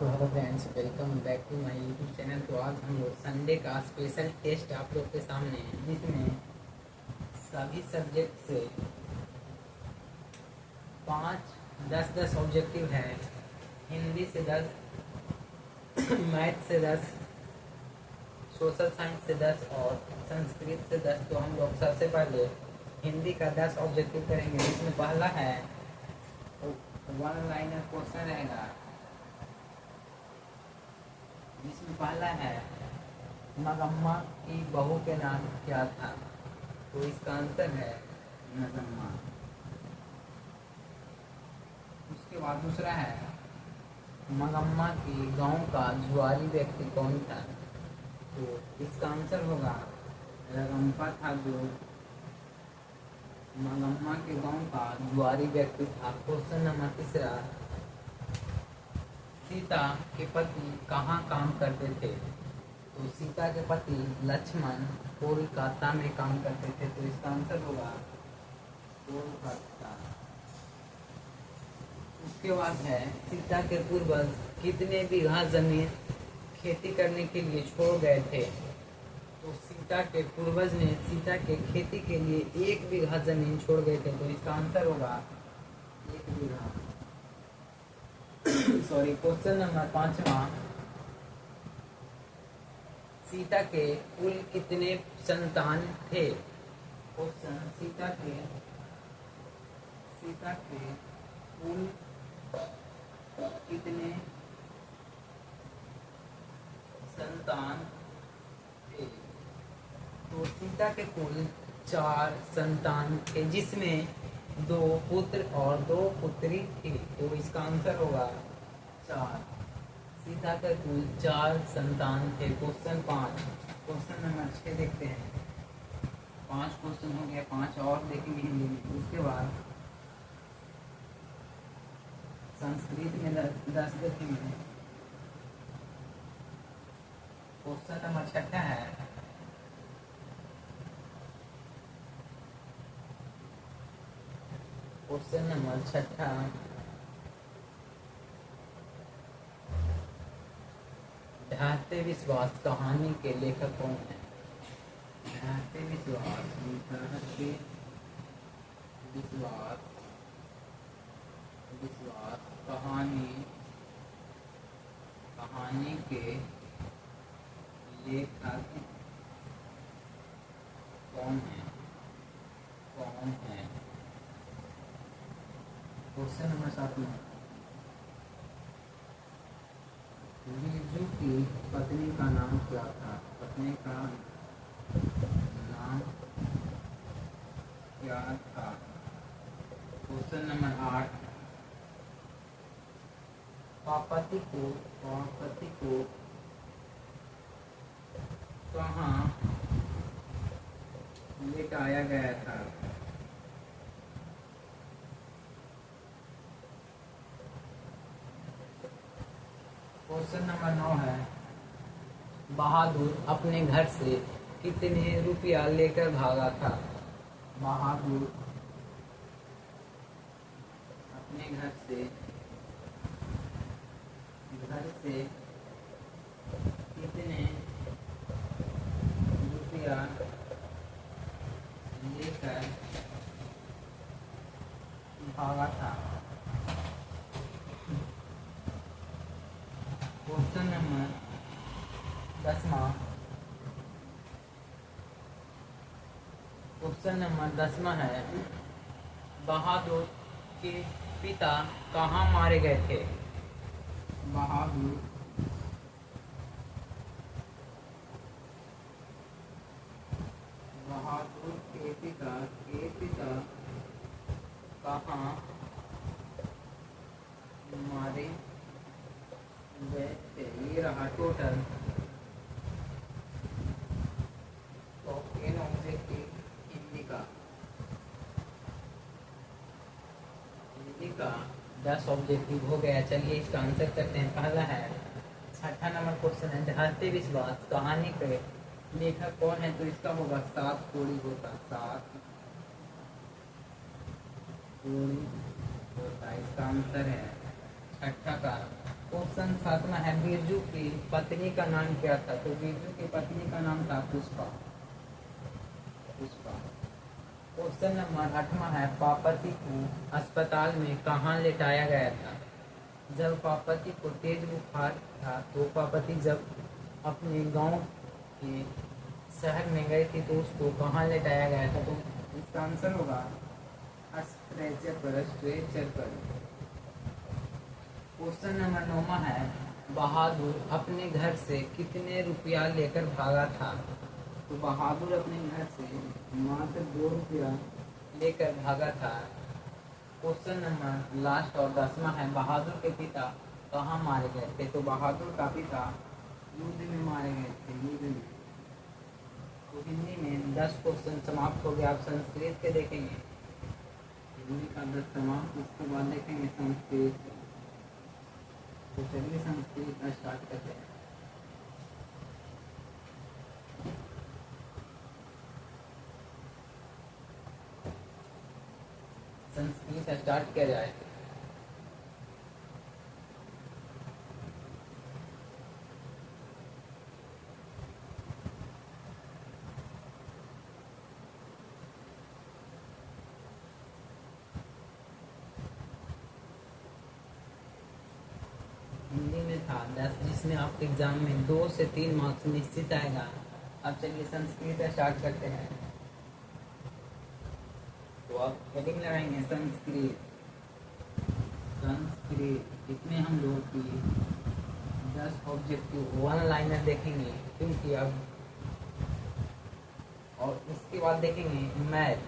Hello friends, welcome back to my YouTube channel. तो आज हम लोग संडे का स्पेशल टेस्ट आप लोग के सामने है, जिसमें सभी सब्जेक्ट से 5-10 ऑब्जेक्टिव है। हिंदी से 10, मैथ से 10, सोशल साइंस से 10 और संस्कृत से 10। तो हम लोग सबसे पहले हिंदी का 10 ऑब्जेक्टिव करेंगे, जिसमें पहला है वन लाइनर क्वेश्चन रहेगा, जिसमें पहला है नगम्मा की बहू के नाम क्या था। तो इसका आंसर है नगम्मा। उसके बाद दूसरा है नगम्मा की गांव का जुआरी व्यक्ति कौन था। तो इसका आंसर होगा रगम्पा था, जो नगम्मा के गांव का जुआरी व्यक्ति था। क्वेश्चन नंबर तीसरा, सीता के पति कहाँ काम करते थे। तो सीता के पति लक्ष्मण कोलकाता में काम करते थे। तो इसका आंसर होगा कोलकाता। उसके बाद है सीता के पूर्वज कितने बीघा जमीन खेती करने के लिए छोड़ गए थे। तो सीता के पूर्वज ने सीता के खेती के लिए 1 बीघा जमीन छोड़ गए थे। तो इसका आंसर होगा 1 बीघा। सॉरी, क्वेश्चन नंबर 5वां, सीता के कुल कितने संतान थे। क्वेश्चन, सीता के कुल कितने संतान थे। तो सीता के कुल 4 संतान थे, जिसमें 2 पुत्र और 2 पुत्री थी। तो इसका आंसर होगा 4। सीता के कुल 4 संतान थे। क्वेश्चन 5, क्वेश्चन नंबर 6 देखते हैं। 5 क्वेश्चन हो गया, 5 और देखेंगे हिंदी में। उसके बाद संस्कृत में 10 देखेंगे। क्वेश्चन नंबर 6 है, क्वेश्चन नंबर 6, ढाते विश्वास कहानी के लेखक कौन है। ढाते विश्वास कहानी के लेखक कौन है। क्वेश्चन नंबर 7 में, बिरजू की पत्नी का नाम क्या था। पत्नी का नाम क्या था। क्वेश्चन नंबर 8, पापति को कहाँ लेटाया गया था। क्वेश्चन नंबर 9 है, बहादुर अपने घर से कितने रुपया लेकर भागा था। बहादुर अपने घर से कितने रुपया लेकर भागा था। क्वेश्चन नंबर 10वां, है, बहादुर के पिता कहाँ मारे गए थे। बहादुर के पिता कहाँ मारे गए थे। ये रहा टोटल 10 ऑब्जेक्टिव हिंदी का। 10 ऑब्जेक्टिव हो गया। चलिए इसका आंसर करते हैं। पहला है, 6ठा नंबर क्वेश्चन है, ढाते विश्वास कहानी के लेखक कौन है। तो इसका होगा 7 कोड़ी होता। 7 कोड़ी होता, इसका आंसर है 6ठा का। क्वेश्चन 7वां है बिरजू की पत्नी का नाम क्या था? तो बिरजू की पत्नी का नाम था पुष्पा। पुष्पा। क्वेश्चन नंबर 8वां है पार्वती को अस्पताल में कहाँ लेटाया गया था? जब पार्वती को तेज बुखार था तो पार्वती जब अपने गांव के शहर में गई थी तो उसको कहाँ लेटाया गया था? तो इसका आंसर होगा स्ट्रेचर पर। स्ट्रेचर पर। क्वेश्चन नंबर 9वां है बहादुर अपने घर से कितने रुपया लेकर भागा था? तो बहादुर अपने घर से मात्र 2 रुपया लेकर भागा था। क्वेश्चन नंबर लास्ट और 10वां है बहादुर के पिता कहाँ मारे गए थे? तो बहादुर का पिता युद्ध में मारे गए थे। युद्ध में। तो हिंदी में 10 क्वेश्चन समाप्त हो गए। आप संस्कृत के देखेंगे, हिंदी का 10 समाप्त, उसके बाद देखेंगे संस्कृत। तो चलिए संस्कृत का स्टार्ट करते हैं। संस्कृत स्टार्ट किया जाए। हिंदी में था 10, जिसमें आपके एग्जाम में 2 से 3 मार्क्स निश्चित आएगा। अब चलिए संस्कृत स्टार्ट करते हैं। तो आप हेडिंग लगाएंगे संस्कृत। संस्कृत इसमें हम लोग की 10 ऑब्जेक्टिव 1 लाइनर देखेंगे, क्योंकि अब और उसके बाद देखेंगे मैथ,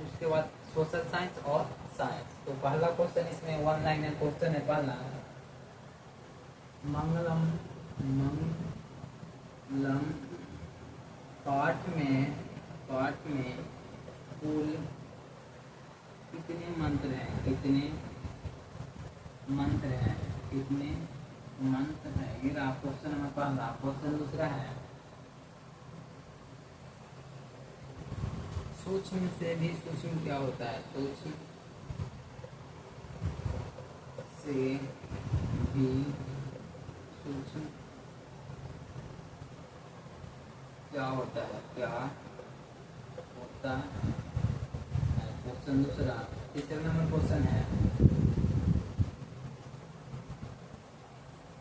उसके बाद सोशल साइंस और साइंस। तो पहला क्वेश्चन इसमें 1 लाइनर क्वेश्चन है। पहला मंगलम। मंगलम पाठ में कुल कितने मंत्र हैं? कितने मंत्र हैं? कितने मंत्र हैं? ये रहा क्वेश्चन नंबर पहला। क्वेश्चन दूसरा है सूक्ष्म से भी सूक्ष्म क्या होता है? सूक्ष्म से भी सूक्ष्म क्या होता है? क्या होता है? क्वेश्चन दूसरा। तीसरा नंबर क्वेश्चन है,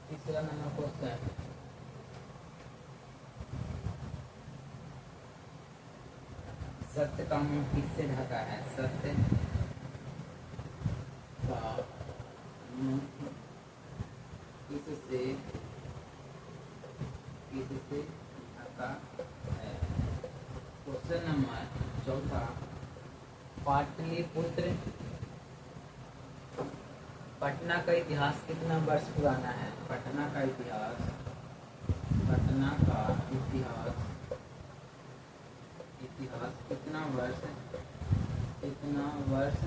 तीसरा नंबर क्वेश्चन सत्य का मुंह किससे ढका है? सत्य का मुंह किससे ढका है? क्वेश्चन नंबर चौथा पाटलिपुत्र पटना का इतिहास कितना वर्ष पुराना है? पटना का इतिहास कितना वर्ष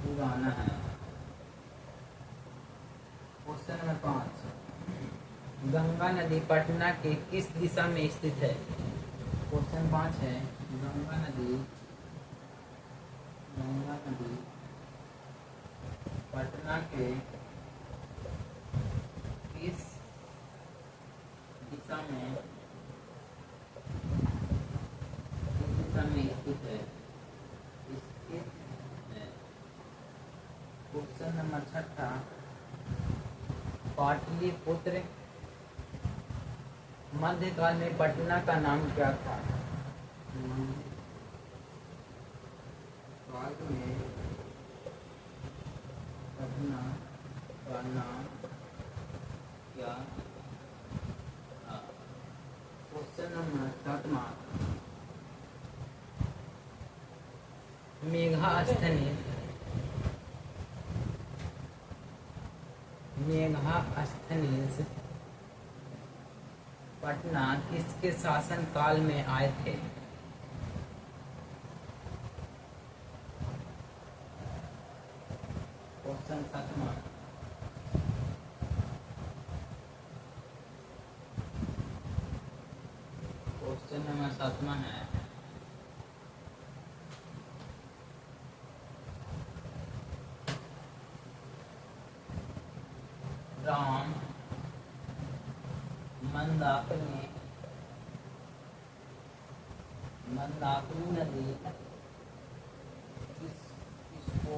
पुराना है? क्वेश्चन नंबर 5 गंगा नदी पटना के किस दिशा में स्थित है? क्वेश्चन 5 है गंगा नदी पटना के किस दिशा में स्थित है? क्वेश्चन नंबर 6 पाटलिपुत्र मध्यकाल में पटना का नाम क्या था? काल में पटना का नाम क्या था? क्वेश्चन नंबर 7 मेघास्थनीज पटना किसके शासन काल में आए थे? क्वेश्चन 7 क्वेश्चन नंबर 7 है राम मंदाकिनी नदी इसको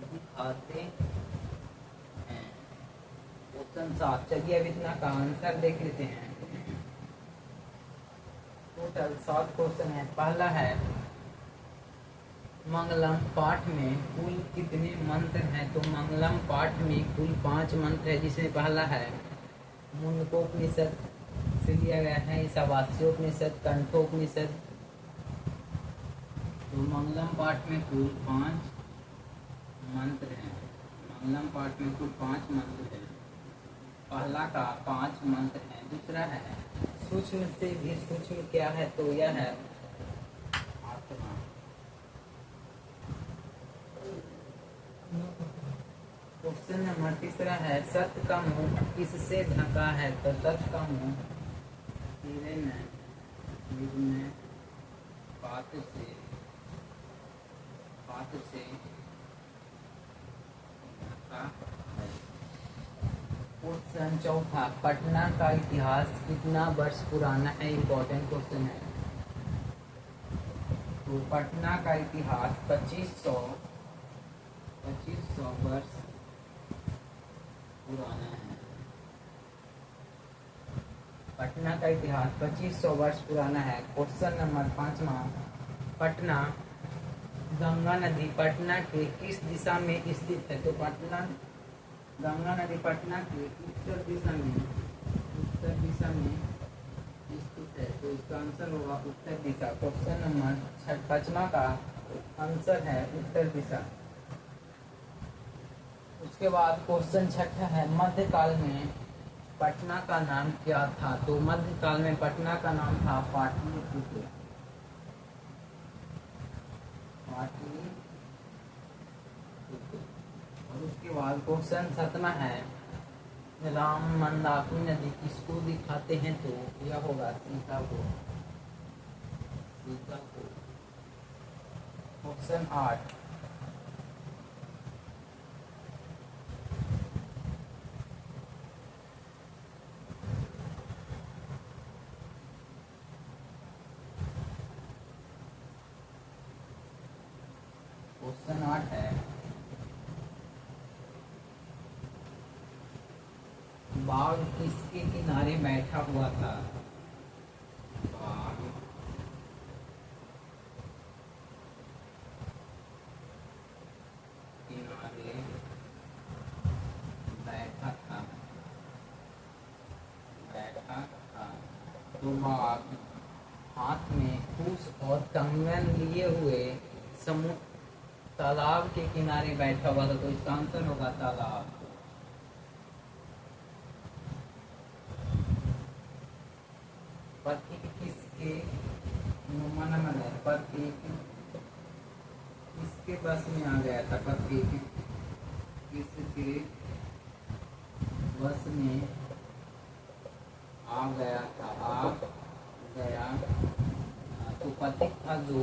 दिखाते हैं। क्वेश्चन 7। चलिए अब इतना का आंसर देख लेते हैं। टोटल 7 क्वेश्चन है। पहला है मंगलम पाठ में कुल कितने मंत्र हैं? तो मंगलम पाठ में कुल 5 मंत्र है, जिसमें पहला है मुंडकोपनिषद से लिया गया है, ईशावास्योपनिषद, कंठोपनिषद। तो मंगलम पाठ में कुल 5 मंत्र हैं। मंगलम पाठ में कुल 5 मंत्र हैं। पहला का 5 मंत्र हैं। दूसरा है सूक्ष्म से भी सूक्ष्म क्या है? तो यह है आत्मा। क्वेश्चन नंबर तीसरा है सत्य का मुंह किससे ढका है? तो सत्य का मुंह हीरे में पात्र से ढका है। क्वेश्चन चौथा पटना का इतिहास कितना वर्ष पुराना है? इम्पोर्टेंट क्वेश्चन है। तो पटना का इतिहास 2500 वर्ष पुराना है। पटना का इतिहास 2500 वर्ष पुराना है। क्वेश्चन नंबर 5वां पटना गंगा नदी पटना के किस दिशा में स्थित है? तो पटना गंगा नदी पटना के उत्तर दिशा में स्थित है। तो इसका आंसर होगा उत्तर दिशा। क्वेश्चन नंबर 5वां का आंसर है उत्तर दिशा। उसके बाद क्वेश्चन 6 है मध्यकाल में पटना का नाम क्या था? तो मध्यकाल में पटना का नाम था पाटलिपुत्र। और उसके बाद क्वेश्चन 7वां है राम मंदाकिनी नदी किसको दिखाते हैं? तो यह होगा सीता को। क्वेश्चन 8 है बाघ किसके किनारे बैठा हुआ था? बाघ किनारे बैठा था। तो बाघ हाथ में कुश और कंगन लिए हुए समुद्र तालाब के किनारे बैठा हुआ था। तो इसका आंसर होगा तालाब। प्रतीक किसके प्रतीक किसके बस में आ गया था? प्रतीक किसके बस में आ गया था? तो प्रतीक था जो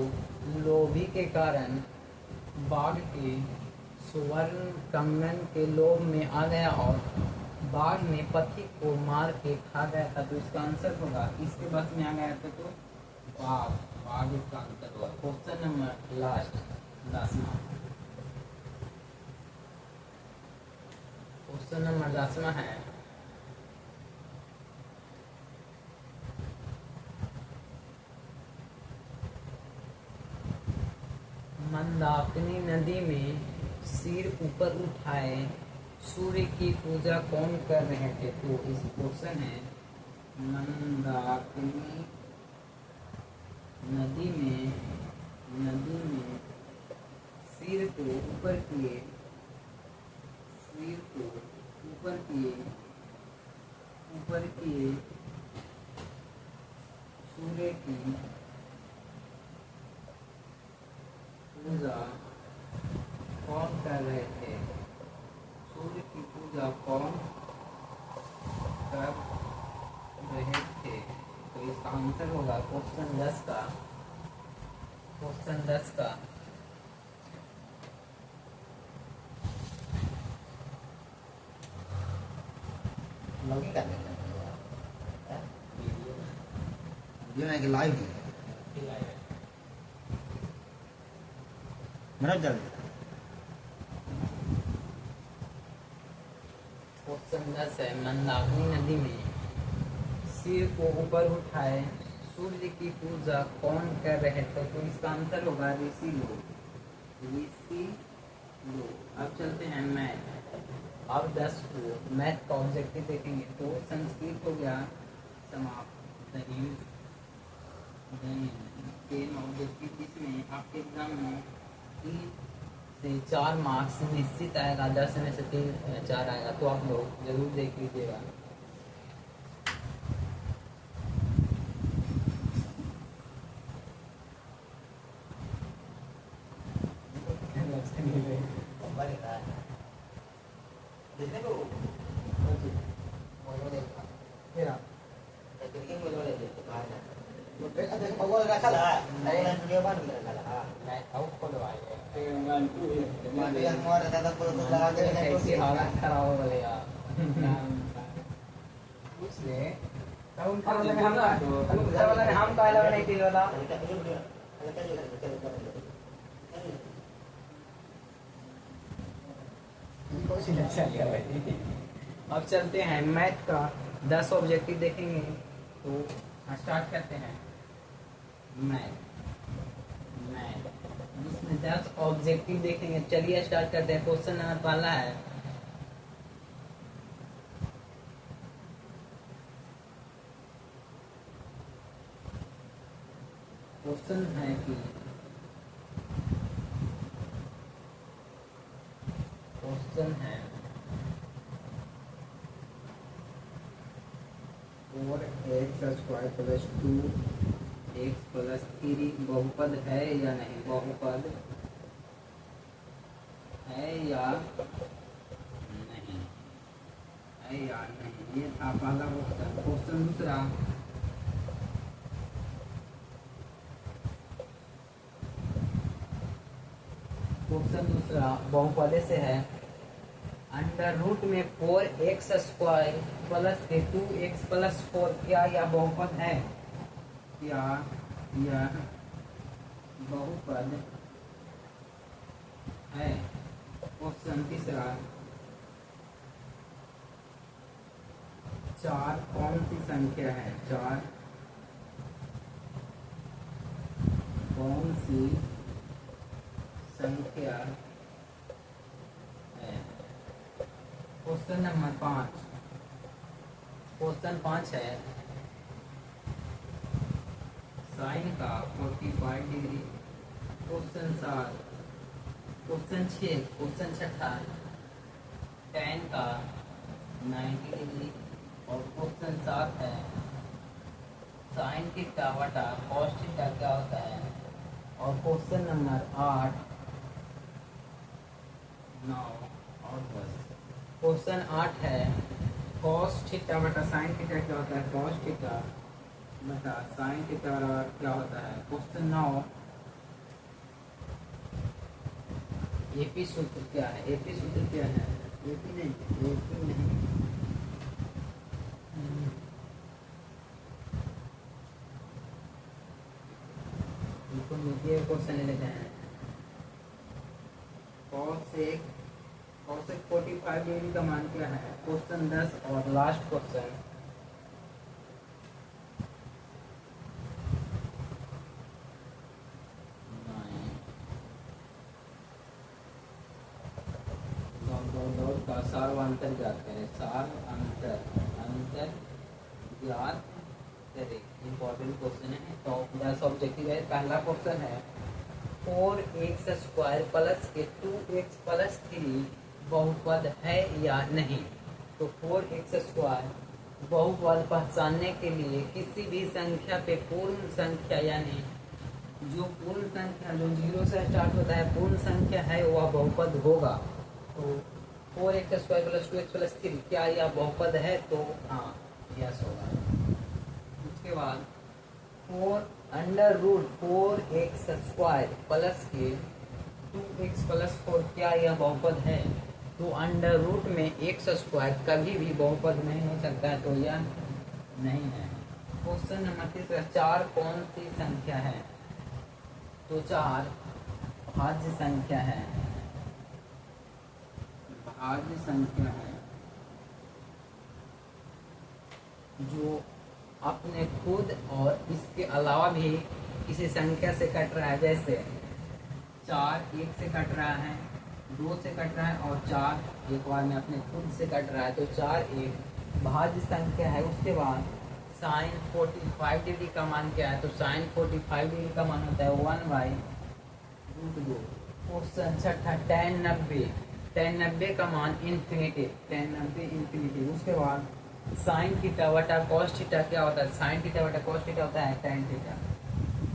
लोभी के कारण बाघ के स्वर्ण कंगन के लोभ में आ गया और बाघ ने पथिक को मार के खा गया था। तो इसका आंसर होगा इसके बस में आ गया था। तो बाघ इसका आंसर होगा। क्वेश्चन नंबर लास्ट 10वां। क्वेश्चन नंबर 10वां है मंदाकिनी नदी में सिर ऊपर उठाए सूर्य की पूजा कौन कर रहे थे? तो इस क्वेश्चन है मंदाकिनी नदी में सिर को ऊपर किए सूर्य की पूजा कौन कर रहे थे? सूर्य की पूजा कौन कर रहे थे? तो इसका आंसर होगा क्वेश्चन 10 का। लॉगिन कर लेते हैं। वीडियो नहीं कि लाइव है। मेरा जल्दी क्वेश्चन 10 है, मंदाकिनी नदी में सिर को ऊपर उठाए सूर्य की पूजा कौन कर रहे थे? तो इसका आंसर होगा ऋषि लोग। ऋषि लोग। अब चलते हैं मैथ। अब 10 को मैथ का ऑब्जेक्टिव देखेंगे। तो संस्कृत हो गया समाप्त। सेम ऑब्जेक्टिव जिसमें आपके एग्जाम में 3 से 4 मार्क्स निश्चित आएगा, 10 में से 3 4 आएगा, तो आप लोग जरूर देख लीजिएगा। देखने को बोलो देखा मेरा क्रिकेट बोलो ले देखो बाहर ना तो देख बगल रखा ला ऑनलाइन वीडियो बन रखा ला मैं आउट खोलवाए माटी हमारे दादा को लगा के ऐसी हालत खराब हो गई यार। कुछ ले हम खा लगे हम का लगा नहीं थी वाला। अब चलते हैं मैथ का 10 ऑब्जेक्टिव देखेंगे। तो स्टार्ट करते हैं मैथ जिसमें 10 ऑब्जेक्टिव देखेंगे। चलिए स्टार्ट करते हैं। क्वेश्चन नंबर पहला है, क्वेश्चन है कि क्वेश्चन है 4x² + 2x + 3 बहुपद है या नहीं? बहुपद है या नहीं? है या नहीं? ये था पहला क्वेश्चन। क्वेश्चन दूसरा, बहुपद से है। अंडर रूट में 4x² + 2x + 4 क्या यह बहुपद है? क्या यह बहुपद है? क्वेश्चन तीसरा, 4 कौन सी संख्या है? 4 कौन सी संख्या है? Question number 5। क्वेश्चन 5 है, साइन का 45 degree. Question 7। Question 6, question 6 tan का 90 डिग्री। और क्वेश्चन 7 है, साइन थीटा बटा cos थीटा क्या होता है? और क्वेश्चन नंबर 8 9 और 10। क्वेश्चन 8 है, cos थीटा बटा sin थीटा क्या होता है? cos थीटा बटा sin थीटा बराबर क्या होता है? क्वेश्चन 9, एपी सूत्र क्या है? एपी सूत्र क्या है? एपी नहीं क्वेश्चन ले लेते हैं। cos 45 डिग्री का मान क्या है? क्वेश्चन 10 और लास्ट क्वेश्चन, का सार्वंतर ज्ञात करें। अंतर ज्ञात करें। इम्पोर्टेंट क्वेश्चन है। तो 10 ऑब्जेक्टिव है। पहला क्वेश्चन है, 4x² + 2x + 3 बहुपद है या नहीं? तो 4x² बहुपद पहचानने के लिए किसी भी संख्या पे पूर्ण संख्या यानी जो पूर्ण संख्या जो 0 से स्टार्ट होता है पूर्ण संख्या है वह बहुपद होगा। तो 4x² + 2x + 3 क्या यह बहुपद है? तो हाँ, यस होगा। उसके बाद 4√4x² + 2x + 4 क्या यह बहुपद है? तो अंडर रूट में एक्स स्क्वायर कभी भी बहुपद नहीं हो सकता है, तो यह नहीं है। क्वेश्चन नंबर 3, 4 कौन सी संख्या है? तो 4 भाज्य संख्या है, भाज्य संख्या है जो अपने खुद और इसके अलावा भी किसी संख्या से कट रहा है। जैसे 4 1 से कट रहा है, 2 से कट रहा है और 4 एक बार में अपने खुद से कट रहा है, तो 4 एक भाज्य संख्या है। उसके बाद साइन 45 डिग्री का मान क्या है? तो साइन 45 डिग्री का मान होता है 1/√2। क्वेश्चन छठा, tan 90 का मान इन्फिनिटी, tan 90 इन्फिनिटी। उसके बाद साइन थीटा बटा कॉस थीटा क्या होता है? साइन थीटा बटा कॉस थीटा होता है tan थीटा।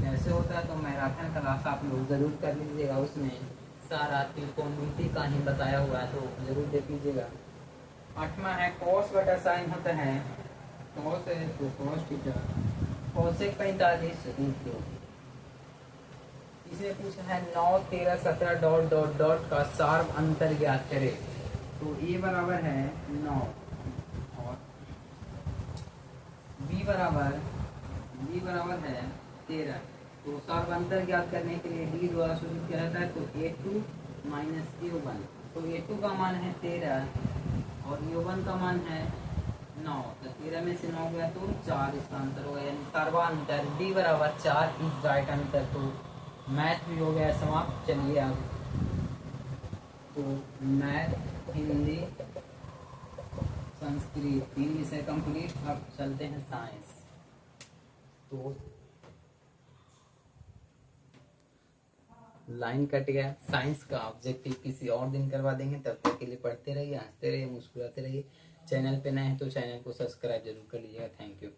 कैसे होता है? तो मैराथन क्लास आप लोग जरूर कर लीजिएगा, उसमें सारा त्रिकोणमिति का ही बताया हुआ है, तो जरूर देख लीजिएगा। 8वां है कॉस बटा साइन होता है, कॉस है तो कॉस थीटा, कॉसेक 45 √2। इसमें पूछा है 9 13 17 डॉट डॉट डॉट का सार्व अंतर ज्ञात करे। तो ए बराबर है 9 और बी बराबर है 13। तो सार्व अंतर ज्ञात करने के लिए डी द्वारा सूचित किया जाता है, तो a2 माइनस a1। तो a2 का मान है 13 और a1 का मान है 9, तो 13 में से 9 गया तो 4 इसका अंतर हो गया, यानी सर्वांतर डी बराबर 4 इज राइट आंसर। तो मैथ भी हो गया समाप्त। चलिए अब तो मैथ, हिंदी, संस्कृत 3 विषय कंप्लीट। अब चलते हैं साइंस। तो लाइन कट गया। साइंस का ऑब्जेक्टिव किसी और दिन करवा देंगे, तब तक के लिए पढ़ते रहिए, हंसते रहिए, मुस्कुराते रहिए। चैनल पे नए हैं तो चैनल को सब्सक्राइब जरूर कर लीजिएगा। Thank you.